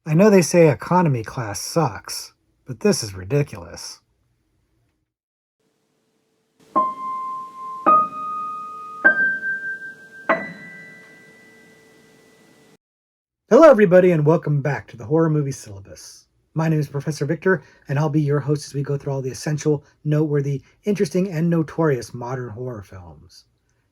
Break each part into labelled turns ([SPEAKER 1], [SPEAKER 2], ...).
[SPEAKER 1] I know they say economy class sucks, but this is ridiculous. Hello, everybody, and welcome back to the Horror Movie Syllabus. My name is Professor Victor, and I'll be your host as we go through all the essential, noteworthy, interesting, and notorious modern horror films.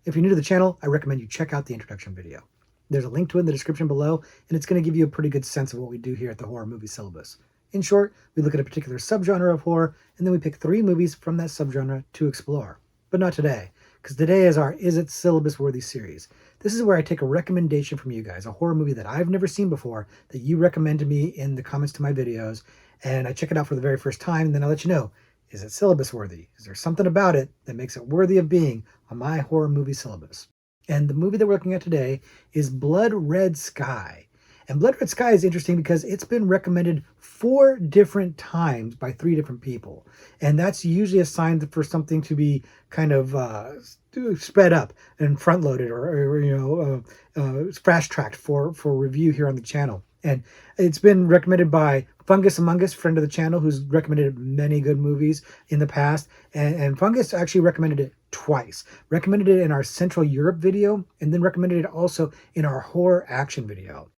[SPEAKER 1] If you're new to the channel, I recommend you check out the introduction video. There's a link to it in the description below, and it's going to give you a pretty good sense of what we do here at the Horror Movie Syllabus. In short, we look at a particular subgenre of horror, and then we pick 3 movies from that subgenre to explore. But not today, because today is our Is It Syllabus-Worthy series. This is where I take a recommendation from you guys, a horror movie that I've never seen before, that you recommend to me in the comments to my videos, and I check it out for the very first time, and then I'll let you know, is it syllabus worthy? Is there something about it that makes it worthy of being on my horror movie syllabus? And the movie that we're looking at today is Blood Red Sky. And Blood Red Sky is interesting because it's been recommended 4 different times by 3 different people. And that's usually a sign for something to be kind of sped up and front loaded or fast tracked for review here on the channel. And it's been recommended by Fungus Among Us, friend of the channel, who's recommended many good movies in the past. And Fungus actually recommended it twice. Recommended it in our Central Europe video, and then recommended it also in our horror action video.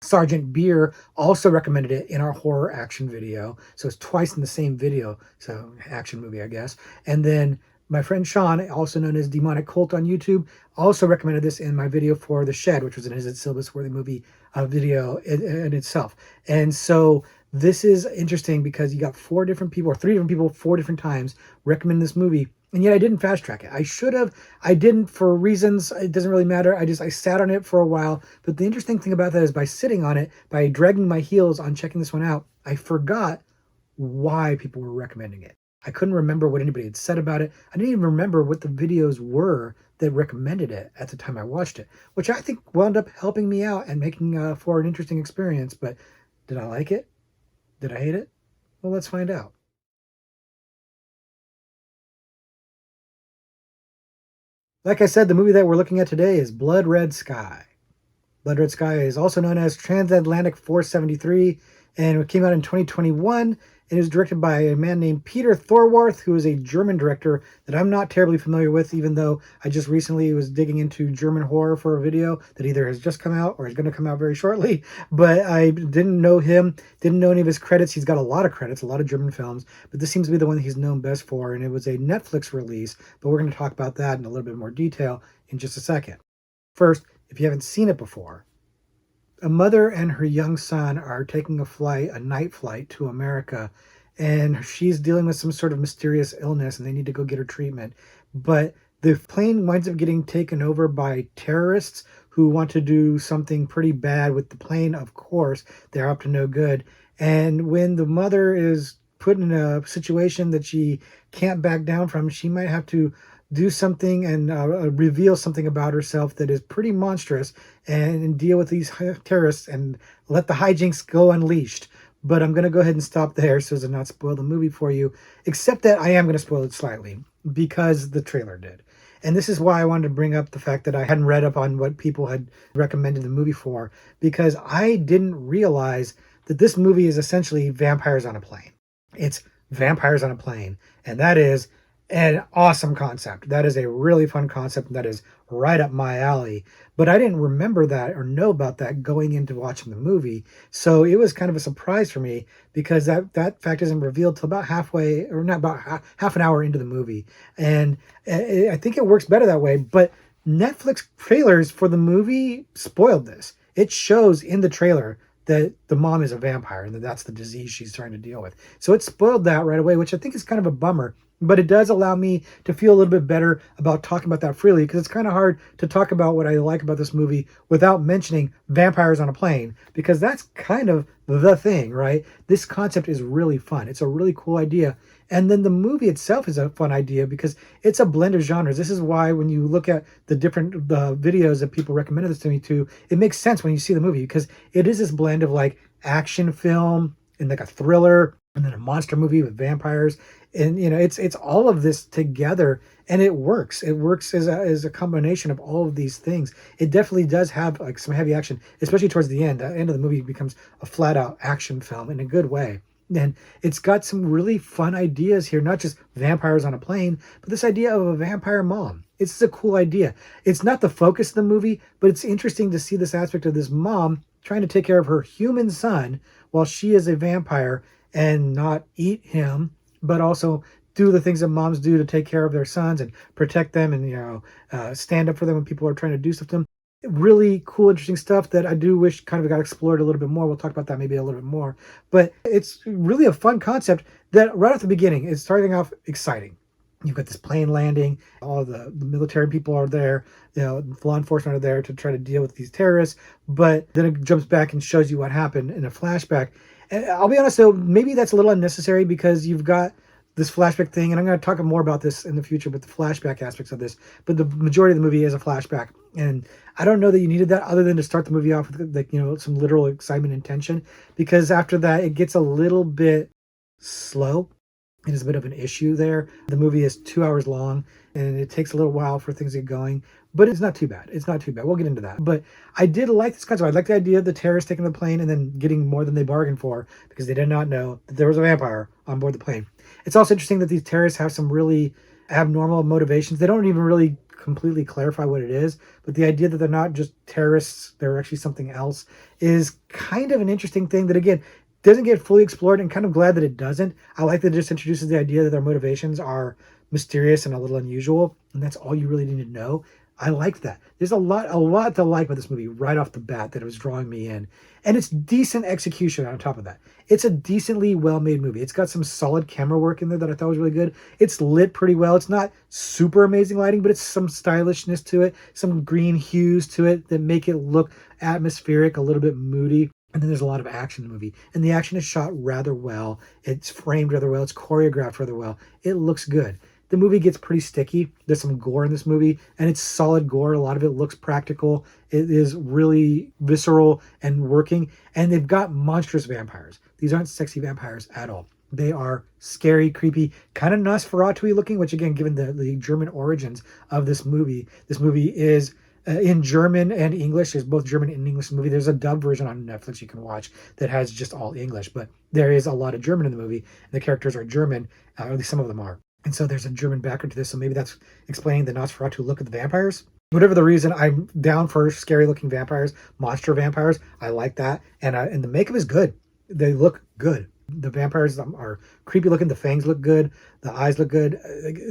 [SPEAKER 1] Sergeant Beer also recommended it in our horror action video. So it's twice in the same video. So action movie, I guess. And then my friend Sean, also known as Demonic Cult on YouTube, also recommended this in my video for The Shed, which was in his syllabus-worthy movie video in itself. And so this is interesting because you got 4 different people, or 3 different people, 4 different times recommend this movie. And yet I didn't fast track it. I should have. I didn't for reasons. It doesn't really matter. I sat on it for a while. But the interesting thing about that is by sitting on it, by dragging my heels on checking this one out, I forgot why people were recommending it. I couldn't remember what anybody had said about it. I didn't even remember what the videos were that recommended it at the time I watched it, which I think wound up helping me out and making for an interesting experience. But did I like it? Did I hate it? Well, let's find out. Like I said, the movie that we're looking at today is Blood Red Sky. Blood Red Sky is also known as Transatlantic 473, and it came out in 2021, and it was directed by a man named Peter Thorwarth, who is a German director that I'm not terribly familiar with, even though I just recently was digging into German horror for a video that either has just come out or is going to come out very shortly. But I didn't know him, didn't know any of his credits. He's got a lot of credits, a lot of German films, but this seems to be the one that he's known best for, and it was a Netflix release, but we're going to talk about that in a little bit more detail in just a second. First, if you haven't seen it before, a mother and her young son are taking a night flight to America, and she's dealing with some sort of mysterious illness, and they need to go get her treatment. But the plane winds up getting taken over by terrorists who want to do something pretty bad with the plane. Of course, they're up to no good. And when the mother is put in a situation that she can't back down from, she might have to do something and reveal something about herself that is pretty monstrous and deal with these terrorists and let the hijinks go unleashed. But I'm going to go ahead and stop there so as to not spoil the movie for you, except that I am going to spoil it slightly because the trailer did. And this is why I wanted to bring up the fact that I hadn't read up on what people had recommended the movie for, because I didn't realize that this movie is essentially vampires on a plane. It's vampires on a plane, and that is an awesome concept. That is a really fun concept, and that is right up my alley. But I didn't remember that or know about that going into watching the movie. So it was kind of a surprise for me because that fact isn't revealed till about halfway, or not about half an hour into the movie. And I think it works better that way. But Netflix trailers for the movie spoiled this. It shows in the trailer that the mom is a vampire and that's the disease she's trying to deal with. So it spoiled that right away, which I think is kind of a bummer. But it does allow me to feel a little bit better about talking about that freely, because it's kind of hard to talk about what I like about this movie without mentioning vampires on a plane, because that's kind of the thing, right? This concept is really fun. It's a really cool idea. And then the movie itself is a fun idea because it's a blend of genres. This is why when you look at the different videos that people recommended this to me to, it makes sense when you see the movie, because it is this blend of like action film and like a thriller and then a monster movie with vampires, and it's all of this together, and it works as a combination of all of these things. It definitely does have like some heavy action, especially towards the end. The end of the movie becomes a flat out action film in a good way, and it's got some really fun ideas here, not just vampires on a plane, but this idea of a vampire mom. It's a cool idea. It's not the focus of the movie, but it's interesting to see this aspect of this mom trying to take care of her human son while she is a vampire, and not eat him, but also do the things that moms do to take care of their sons and protect them, and stand up for them when people are trying to do stuff to them. Really cool, interesting stuff that I do wish kind of got explored a little bit more. We'll talk about that maybe a little bit more, but it's really a fun concept that right off the beginning is starting off exciting. You've got this plane landing, all the military people are there, law enforcement are there to try to deal with these terrorists, but then it jumps back and shows you what happened in a flashback. And I'll be honest, though, maybe that's a little unnecessary because you've got this flashback thing, and I'm going to talk more about this in the future, but the flashback aspects of this. But the majority of the movie is a flashback, and I don't know that you needed that other than to start the movie off with some literal excitement and tension, because after that it gets a little bit slow. It is a bit of an issue there. The movie is 2 hours long, and it takes a little while for things to get going, but it's not too bad. It's not too bad. We'll get into that. But I did like this concept. I like the idea of the terrorists taking the plane and then getting more than they bargained for because they did not know that there was a vampire on board the plane. It's also interesting that these terrorists have some really abnormal motivations. They don't even really completely clarify what it is, but the idea that they're not just terrorists, they're actually something else, is kind of an interesting thing that, again, doesn't get fully explored, and kind of glad that it doesn't. I like that it just introduces the idea that their motivations are mysterious and a little unusual, and that's all you really need to know. I liked that. There's a lot to like about this movie right off the bat that was drawing me in. And it's decent execution on top of that. It's a decently well-made movie. It's got some solid camera work in there that I thought was really good. It's lit pretty well. It's not super amazing lighting, but it's some stylishness to it, some green hues to it that make it look atmospheric, a little bit moody. And then there's a lot of action in the movie. And the action is shot rather well. It's framed rather well. It's choreographed rather well. It looks good. The movie gets pretty sticky. There's some gore in this movie, and it's solid gore. A lot of it looks practical. It is really visceral and working. And they've got monstrous vampires. These aren't sexy vampires at all. They are scary, creepy, kind of Nosferatu-y looking, which again, given the German origins of this movie is in German and English. There's both German and English in the movie. There's a dub version on Netflix you can watch that has just all English, but there is a lot of German in the movie. And the characters are German, or at least some of them are. And so there's a German background to this, so maybe that's explaining the Nosferatu look of the vampires. Whatever the reason, I'm down for scary looking vampires, monster vampires. I like that. And the makeup is good. They look good. The vampires are creepy looking. The fangs look good. The eyes look good.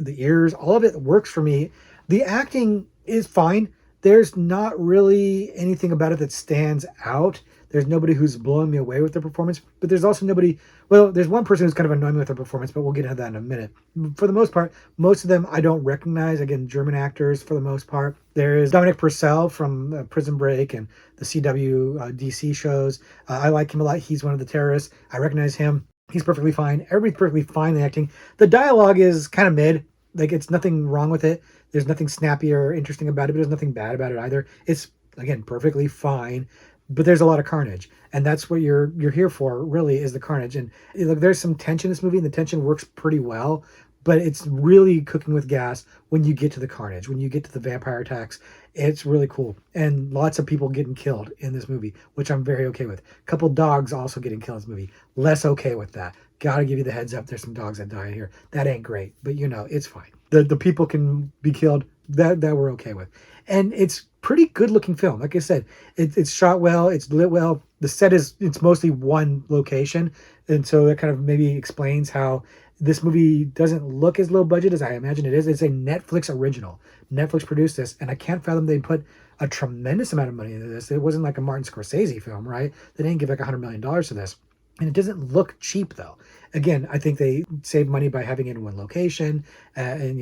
[SPEAKER 1] The ears, all of it works for me. The acting is fine. There's not really anything about it that stands out. There's nobody who's blowing me away with their performance, but there's also nobody, well, there's one person who's kind of annoying me with their performance, but we'll get into that in a minute. For the most part, most of them I don't recognize. Again, German actors for the most part. There is Dominic Purcell from Prison Break and the CW DC shows. I like him a lot. He's one of the terrorists. I recognize him. He's perfectly fine. Everybody's perfectly fine in the acting. The dialogue is kind of mid. Like, it's nothing wrong with it. There's nothing snappy or interesting about it, but there's nothing bad about it either. It's, again, perfectly fine, but there's a lot of carnage, and that's what you're here for, really, is the carnage. And look, there's some tension in this movie, and the tension works pretty well, but it's really cooking with gas when you get to the carnage, when you get to the vampire attacks. It's really cool, and lots of people getting killed in this movie, which I'm very okay with. A couple dogs also getting killed in this movie. Less okay with that. Gotta give you the heads up. There's some dogs that die here. That ain't great, but it's fine. The people can be killed. That we're okay with. And it's pretty good looking film. Like I said, it's shot well. It's lit well. The set it's mostly one location. And so that kind of maybe explains how this movie doesn't look as low budget as I imagine it is. It's a Netflix original. Netflix produced this, and I can't fathom they put a tremendous amount of money into this. It wasn't like a Martin Scorsese film, right? They didn't give like $100 million to this. And it doesn't look cheap, though. Again, I think they save money by having it in one location, and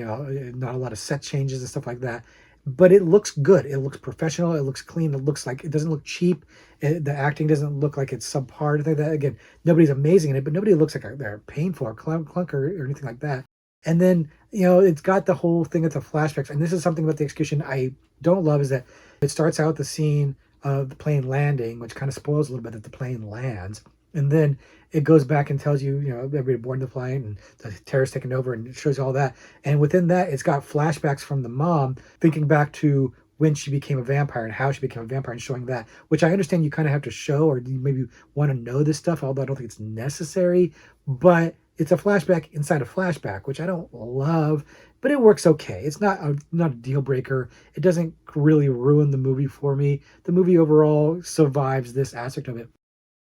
[SPEAKER 1] not a lot of set changes and stuff like that. But it looks good. It looks professional. It looks clean. It looks like it doesn't look cheap. The acting doesn't look like it's subpar. I think that, again, nobody's amazing in it, but nobody looks like they're painful or clunker or anything like that. And then it's got the whole thing with the flashbacks. And this is something about the execution I don't love, is that it starts out the scene of the plane landing, which kind of spoils a little bit that the plane lands. And then it goes back and tells you, everybody born the plane and the terrorist taking over, and it shows you all that. And within that, it's got flashbacks from the mom thinking back to when she became a vampire and how she became a vampire and showing that, which I understand you kind of have to show, or you maybe want to know this stuff, although I don't think it's necessary. But it's a flashback inside a flashback, which I don't love, but it works okay. It's not a deal breaker. It doesn't really ruin the movie for me. The movie overall survives this aspect of it.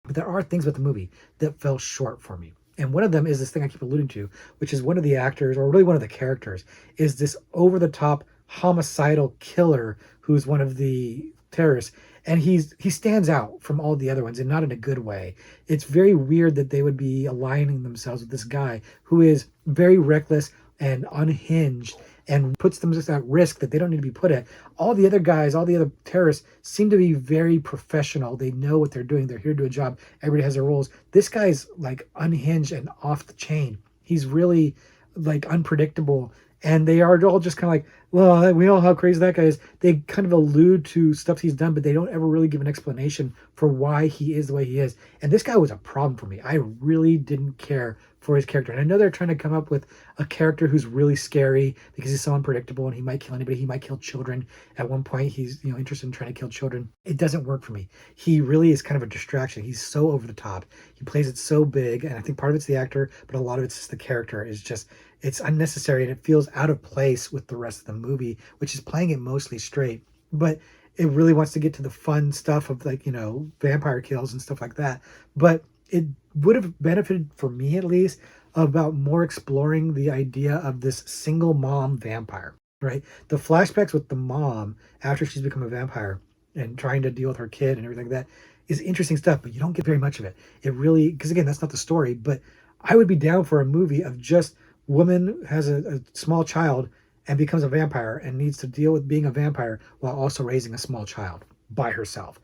[SPEAKER 1] But there are things about the movie that fell short for me. And one of them is this thing I keep alluding to, which is one of the actors, or really one of the characters, is this over the top homicidal killer who's one of the terrorists. And he stands out from all the other ones, and not in a good way. It's very weird that they would be aligning themselves with this guy who is very reckless and unhinged and puts themselves at risk that they don't need to be put at. All the other guys, all the other terrorists seem to be very professional. They know what they're doing. They're here to do a job. Everybody has their roles. This guy's like unhinged and off the chain. He's really like unpredictable. And they are all just kind of like, well, we know how crazy that guy is. They kind of allude to stuff he's done, but they don't ever really give an explanation for why he is the way he is. And this guy was a problem for me. I really didn't care for his character. And I know they're trying to come up with a character who's really scary because he's so unpredictable and he might kill anybody. He might kill children. At one point, he's interested in trying to kill children. It doesn't work for me. He really is kind of a distraction. He's so over the top. He plays it so big, and I think part of it's the actor, but a lot of it's just the character. Is just it's unnecessary and it feels out of place with the rest of the movie, which is playing it mostly straight. But it really wants to get to the fun stuff of like vampire kills and stuff like that. But it would have benefited, for me at least, about more exploring the idea of this single mom vampire, right? The flashbacks with the mom after she's become a vampire and trying to deal with her kid and everything like that is interesting stuff, but you don't get very much of it. It really, because again, that's not the story, but I would be down for a movie of just woman has a small child and becomes a vampire and needs to deal with being a vampire while also raising a small child by herself.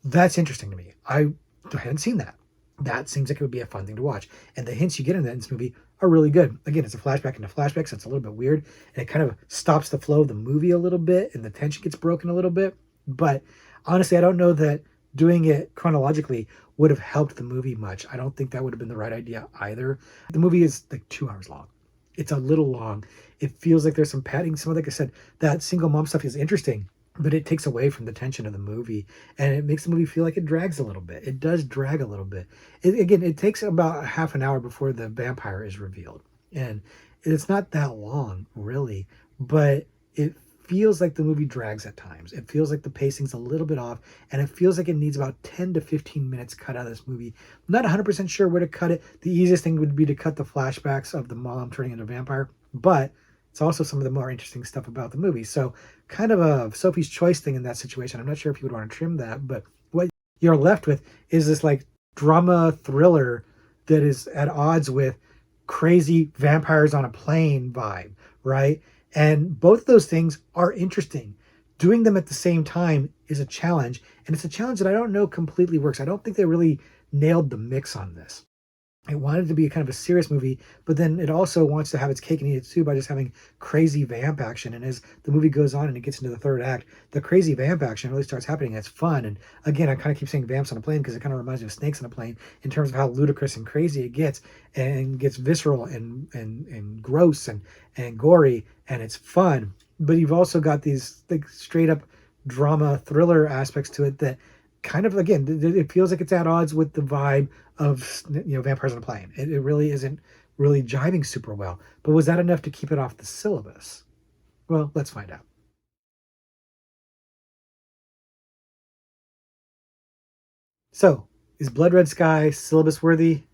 [SPEAKER 1] That's interesting to me. I hadn't seen that. That seems like it would be a fun thing to watch. And the hints you get in this movie are really good. Again, it's a flashback into flashback, so it's a little bit weird. And it kind of stops the flow of the movie a little bit, and the tension gets broken a little bit. But honestly, I don't know that doing it chronologically would have helped the movie much. I don't think that would have been the right idea either. The movie is like 2 hours long. It's a little long. It feels like there's some padding. Some, like I said, that single mom stuff is interesting, but it takes away from the tension of the movie, and it makes the movie feel like it drags a little bit. It does drag a little bit. It takes about half an hour before the vampire is revealed, and it's not that long really, but it feels like the movie drags at times. It feels like the pacing's a little bit off, and it feels like it needs about 10 to 15 minutes cut out of this movie. I'm not 100% sure where to cut it. The easiest thing would be to cut the flashbacks of the mom turning into a vampire, but it's also some of the more interesting stuff about the movie. So kind of a Sophie's choice thing in that situation. I'm not sure if you would want to trim that, but what you're left with is this like drama thriller that is at odds with crazy vampires on a plane vibe, right? And both those things are interesting. Doing them at the same time is a challenge, and it's a challenge that I don't know completely works. I don't think they really nailed the mix on this. It wanted to be kind of a serious movie, but then it also wants to have its cake and eat it too by just having crazy vamp action. And as the movie goes on and it gets into the third act, the crazy vamp action really starts happening. And it's fun. And again, I kind of keep saying vamps on a plane because it kind of reminds me of snakes on a plane in terms of how ludicrous and crazy it gets, and gets visceral and gross and gory, and it's fun. But you've also got these like straight up drama thriller aspects to it that kind of, again, it feels like it's at odds with the vibe of vampires on a plane. It really isn't really jiving super well. But was that enough to keep it off the syllabus? Well, let's find out. So, is Blood Red Sky syllabus worthy?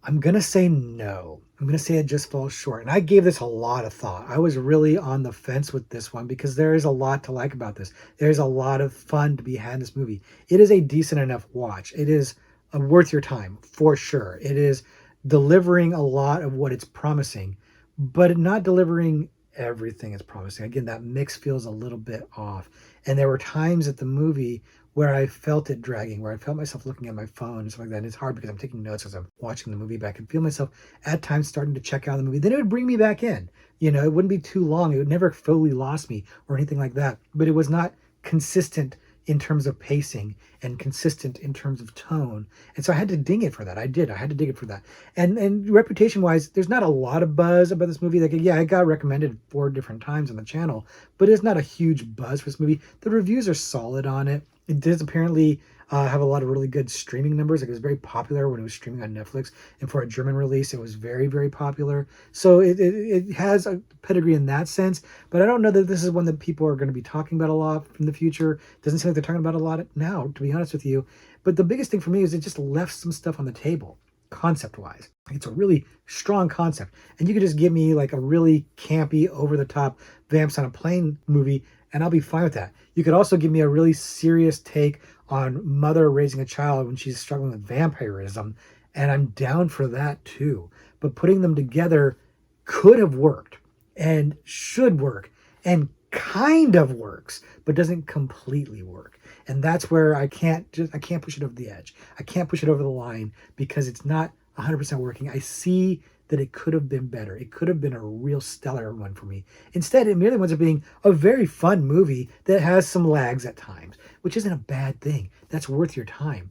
[SPEAKER 1] I'm going to say no. I'm going to say it just falls short. And I gave this a lot of thought. I was really on the fence with this one because there is a lot to like about this. There's a lot of fun to be had in this movie. It is a decent enough watch. It is worth your time for sure. It is delivering a lot of what it's promising, but not delivering everything it's promising. Again, that mix feels a little bit off. And there were times at the movie where I felt it dragging, where I felt myself looking at my phone and stuff like that. And it's hard because I'm taking notes as I'm watching the movie back and feel myself at times starting to check out the movie. Then it would bring me back in. It wouldn't be too long. It would never fully lost me or anything like that. But it was not consistent, in terms of pacing and consistent in terms of tone. And so I had to ding it for that. I did. I had to dig it for that. And reputation wise, there's not a lot of buzz about this movie. Like, yeah, it got recommended 4 different times on the channel, but it's not a huge buzz for this movie. The reviews are solid on it. It does apparently have a lot of really good streaming numbers. Like, it was very popular when it was streaming on Netflix, and for a German release, it was very, very popular. So it has a pedigree in that sense. But I don't know that this is one that people are going to be talking about a lot in the future. Doesn't seem like they're talking about a lot now, to be honest with you. But the biggest thing for me is it just left some stuff on the table, concept wise. It's a really strong concept, and you could just give me like a really campy, over the top vamps on a plane movie, and I'll be fine with that. You could also give me a really serious take on mother raising a child when she's struggling with vampirism, and I'm down for that too. But putting them together could have worked and should work and kind of works, but doesn't completely work. And that's where I can't push it over the edge. I can't push it over the line because it's not 100% working. I see that it could have been better. It could have been a real stellar one for me. Instead, it merely winds up being a very fun movie that has some lags at times, which isn't a bad thing. That's worth your time.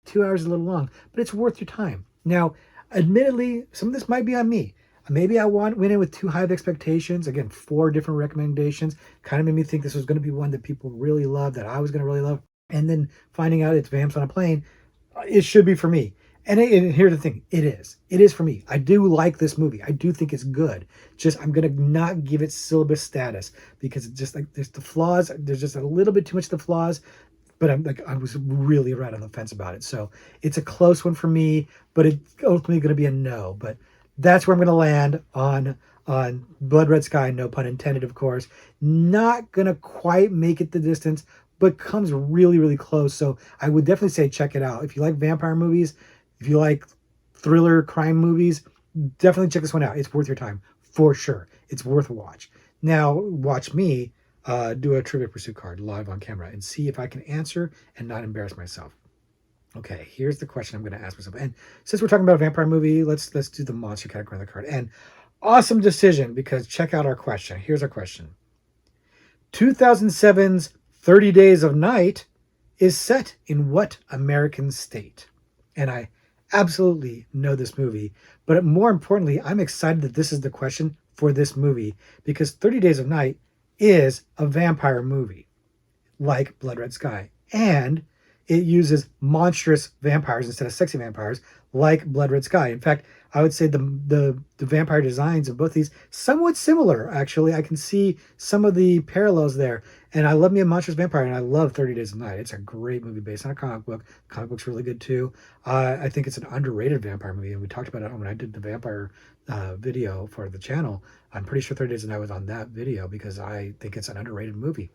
[SPEAKER 1] 2 hours is a little long, but it's worth your time. Now, admittedly, some of this might be on me. Maybe I went in with too high of expectations. Again, 4 different recommendations kind of made me think this was going to be one that people really love, that I was going to really love. And then finding out it's Vamps on a Plane, it should be for me. And here's the thing, it is. It is for me. I do like this movie. I do think it's good. Just I'm gonna not give it syllabus status because it's just like there's the flaws. There's just a little bit too much of the flaws. But I was really right on the fence about it. So it's a close one for me, but it's ultimately going to be a no. But that's where I'm going to land on Blood Red Sky. No pun intended, of course. Not going to quite make it the distance, but comes really, really close. So I would definitely say check it out. If you like vampire movies, if you like thriller crime movies, definitely check this one out. It's worth your time for sure. It's worth a watch. Now watch me do a Trivia Pursuit card live on camera and see if I can answer and not embarrass myself. Okay, here's the question I'm going to ask myself. And since we're talking about a vampire movie, let's do the monster category on the card. And awesome decision, because check out our question. Here's our question. 2007's 30 Days of Night is set in what American state? And I absolutely know this movie, but more importantly, I'm excited that this is the question for this movie, because 30 Days of Night is a vampire movie like Blood Red Sky, and it uses monstrous vampires instead of sexy vampires like Blood Red Sky. In fact, I would say the vampire designs of both these somewhat similar. Actually, I can see some of the parallels there. And I love me a monstrous vampire, and I love 30 Days of Night. It's a great movie based on a comic book. Comic book's really good too. I think it's an underrated vampire movie, and we talked about it when I did the vampire video for the channel. I'm pretty sure 30 Days of Night was on that video because I think it's an underrated movie.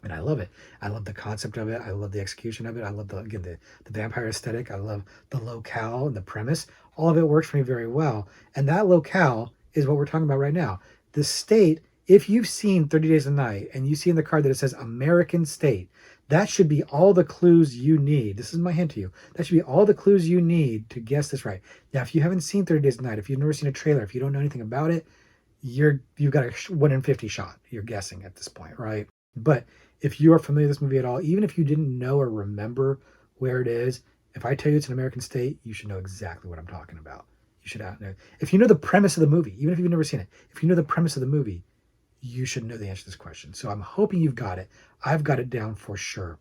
[SPEAKER 1] And I love it. I love the concept of it. I love the execution of it. I love the vampire aesthetic. I love the locale and the premise. All of it works for me very well. And that locale is what we're talking about right now. The state, if you've seen 30 Days of Night and you see in the card that it says American state, that should be all the clues you need. This is my hint to you. That should be all the clues you need to guess this right. Now, if you haven't seen 30 Days of Night, if you've never seen a trailer, if you don't know anything about it, you've got a 1 in 50 shot. You're guessing at this point, right? But if you are familiar with this movie at all, even if you didn't know or remember where it is, if I tell you it's an American state, you should know exactly what I'm talking about. You should know. If you know the premise of the movie, even if you've never seen it, if you know the premise of the movie, you should know the answer to this question. So I'm hoping you've got it. I've got it down for sure.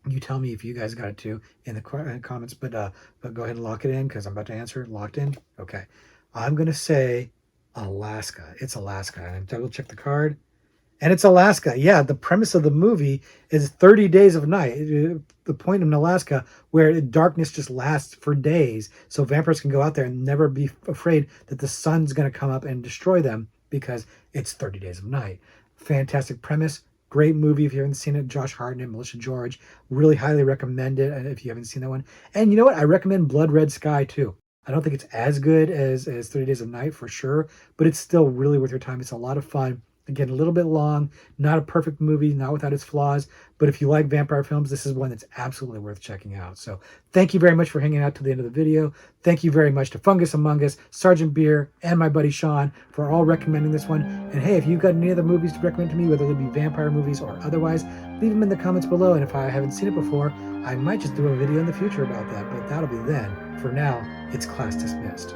[SPEAKER 1] You tell me if you guys got it too in the comments, but go ahead and lock it in because I'm about to answer. Locked in? Okay. I'm going to say Alaska. It's Alaska. And I double check the card. And it's Alaska. Yeah, the premise of the movie is 30 Days of Night. The point in Alaska where darkness just lasts for days. So vampires can go out there and never be afraid that the sun's going to come up and destroy them because it's 30 Days of Night. Fantastic premise. Great movie if you haven't seen it. Josh Hartnett, Melissa George. Really highly recommend it if you haven't seen that one. And you know what? I recommend Blood Red Sky too. I don't think it's as good as 30 Days of Night for sure, but it's still really worth your time. It's a lot of fun. Again, a little bit long, not a perfect movie, not without its flaws, but if you like vampire films, this is one that's absolutely worth checking out. So thank you very much for hanging out to the end of the video. Thank you very much to Fungus Among Us, Sergeant Beer, and my buddy Sean for all recommending this one. And hey, if you've got any other movies to recommend to me, whether they be vampire movies or otherwise, leave them in the comments below. And if I haven't seen it before, I might just do a video in the future about that, but that'll be then. For now, it's class dismissed.